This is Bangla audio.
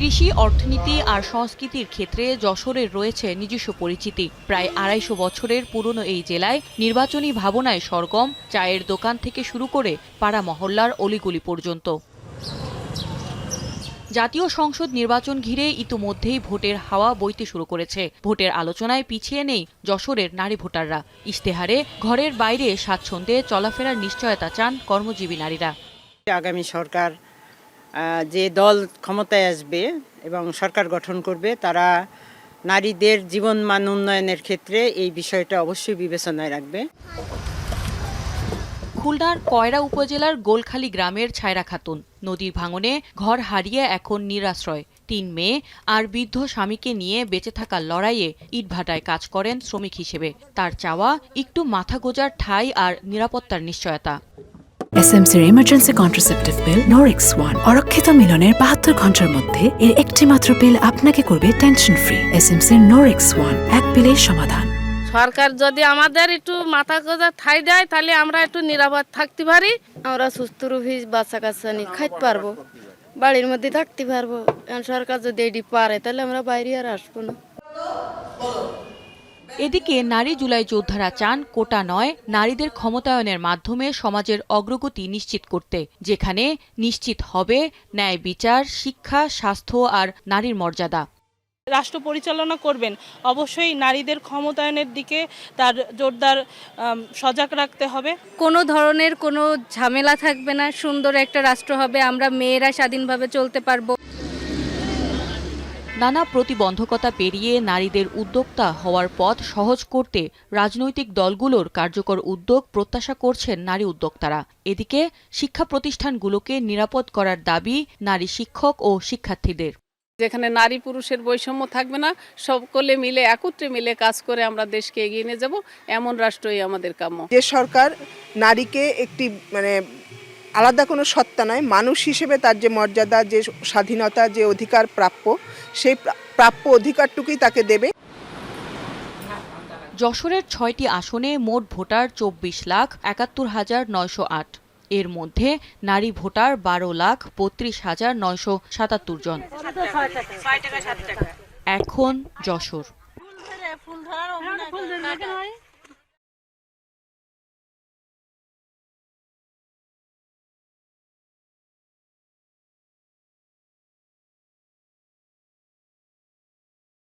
কৃষি, অর্থনীতি আর সংস্কৃতির ক্ষেত্রে যশোরের রয়েছে নিজস্ব পরিচিতি। প্রায় ২৫০ বছরের পুরনো এই জেলায় নির্বাচনী ভাবনায় সরগম, চায়ের দোকান থেকে শুরু করে পাড়া মহল্লার অলিগলি পর্যন্ত। জাতীয় সংসদ নির্বাচন ঘিরে ইতিমধ্যেই ভোটের হাওয়া বইতে শুরু করেছে। ভোটের আলোচনায় পিছিয়ে নেই যশোরের নারী ভোটাররা। ইশতেহারে ঘরের বাইরে স্বাচ্ছন্দ্যে চলাফেরার নিশ্চয়তা চান কর্মজীবী নারীরা। আগামী সরকার যে দল ক্ষমতায় আসবে এবং সরকার গঠন করবে, তারা নারীদের জীবনমান উন্নয়নের ক্ষেত্রে এই বিষয়টা অবশ্যই বিবেচনায় রাখবে। খুলনার কয়রা উপজেলার গোলখালী গ্রামের ছায়রা খাতুন নদীর ভাঙনে ঘর হারিয়ে এখন নিরাশ্রয়। ৩ মেয়ে আর বৃদ্ধ স্বামীকে নিয়ে বেঁচে থাকার লড়াইয়ে ইটভাটায় কাজ করেন শ্রমিক হিসেবে। তার চাওয়া একটু মাথা গোঁজার ঠাঁই আর নিরাপত্তার নিশ্চয়তা। এসএমসির emergency contraceptive pill Norix one অরক্ষিত মিলনের ৭২ ঘন্টার মধ্যে এর একটি মাত্র পিল আপনাকে করবে টেনশন ফ্রি। এসএমসির নরিক্স ওয়ান, এক পিলের সমাধান। সরকার যদি আমাদের একটু মাথা গোঁজা ঠাই দেয়, তাহলে আমরা একটু নিরাপদ থাকতে পারি। আমরা সুস্থ রূপে বাচ্চা কাচ্চা নিয়ে খাইতে পারবো, বাড়ির মধ্যে থাকতে পারবো। সরকার যদি এটি পারে, তাহলে আমরা বাইরে আর আসবো না। এদিকে নারী জুলাই যোদ্ধারা চান কোটা নয়, নারীদের ক্ষমতায়নের মাধ্যমে সমাজের অগ্রগতি নিশ্চিত করতে, যেখানে নিশ্চিত হবে ন্যায় বিচার, শিক্ষা, স্বাস্থ্য আর নারীর মর্যাদা। রাষ্ট্র পরিচালনা করবেন, অবশ্যই নারীদের ক্ষমতায়নের দিকে তার জোরদার সজাগ রাখতে হবে। কোনো ধরনের কোনো ঝামেলা থাকবে না, সুন্দর একটা রাষ্ট্র হবে, আমরা মেয়েরা স্বাধীনভাবে চলতে পারবো। নানা প্রতিবন্ধকতা পেরিয়ে নারীদের উদ্যোক্তা হওয়ার পথ সহজ করতে রাজনৈতিক দলগুলোর কার্যকর উদ্যোগ প্রত্যাশা করছেন নারী উদ্যোক্তারা। এদিকে শিক্ষা প্রতিষ্ঠানগুলোকে নিরাপদ করার দাবি নারী শিক্ষক ও শিক্ষার্থীদের। যেখানে নারী পুরুষের বৈষম্য থাকবে না, সকলে মিলে একত্রে মিলে কাজ করে আমরা দেশকে এগিয়ে নিয়ে যাব, এমন রাষ্ট্রই আমাদের কাম্য। যে সরকার নারীকে একটি আলাদা কোনো সত্তা নয়, মানুষ হিসেবে তার যে মর্যাদা, যে স্বাধীনতা, যে অধিকার প্রাপ্য, সেই প্রাপ্য অধিকারটুকুই তাকে দেবে। যশোরের ৬টি আসনে মোট ভোটার ২৪,৭১,৯০৮। এর মধ্যে নারী ভোটার ১২,৩২,৯৭৭ জন। এখন যশোর।